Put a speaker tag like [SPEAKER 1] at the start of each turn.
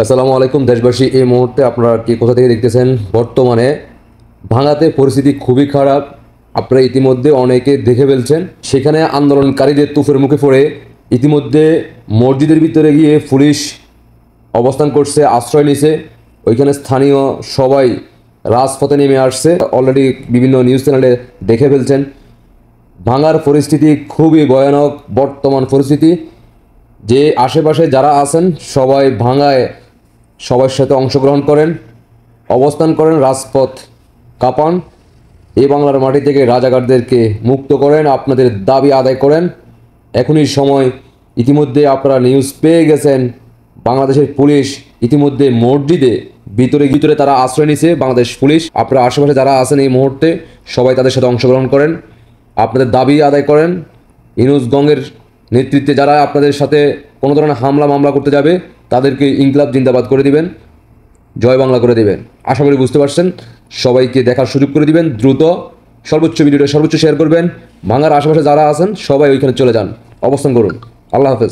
[SPEAKER 1] আসসালামু আলাইকুম দেশবাসী। এই মুহূর্তে আপনারা কি কোথা থেকে দেখতেছেন? বর্তমানে ভাঙাতে পরিস্থিতি খুবই খারাপ। আপনারা ইতিমধ্যে অনেকে দেখে ফেলছেন। সেখানে আন্দোলনকারীদের তুফের মুখে পড়ে ইতিমধ্যে মসজিদের ভিতরে গিয়ে পুলিশ অবস্থান করছে, আশ্রয় নিছে। ওইখানে স্থানীয় সবাই রাজপথে নেমে আসছে। অলরেডি বিভিন্ন নিউজ চ্যানেলে দেখে ফেলছেন। ভাঙার পরিস্থিতি খুবই ভয়ানক বর্তমান পরিস্থিতি। যে আশেপাশে যারা আছেন সবাই ভাঙায় সবার সাথে অংশগ্রহণ করেন, অবস্থান করেন, রাজপথ কাঁপান। এই বাংলার মাটি থেকে রাজাকারদেরকে মুক্ত করেন, আপনাদের দাবি আদায় করেন। এখনই সময়। ইতিমধ্যে আপনারা নিউজ পেয়ে গেছেন, বাংলাদেশের পুলিশ ইতিমধ্যে মসজিদে ভিতরে ভিতরে তারা আশ্রয় নিছে। বাংলাদেশ পুলিশ, আপনারা আশেপাশে যারা আছেন এই মুহূর্তে সবাই তাদের সাথে অংশগ্রহণ করেন, আপনাদের দাবি আদায় করেন। ইউনূস গংয়ের নেতৃত্বে যারা আপনাদের সাথে কোনো ধরনের হামলা মামলা করতে যাবে তাদেরকে ইনকলাব জিন্দাবাদ করে দিবেন, জয় বাংলা করে দিবেন। আশা করি বুঝতে পারছেন। সবাইকে দেখার সুযোগ করে দিবেন। দ্রুত সর্বোচ্চ ভিডিওটা সর্বোচ্চ শেয়ার করবেন। ভাঙার আশেপাশে যারা আছেন সবাই ওইখানে চলে যান, অবস্থান করুন। আল্লাহ হাফেজ।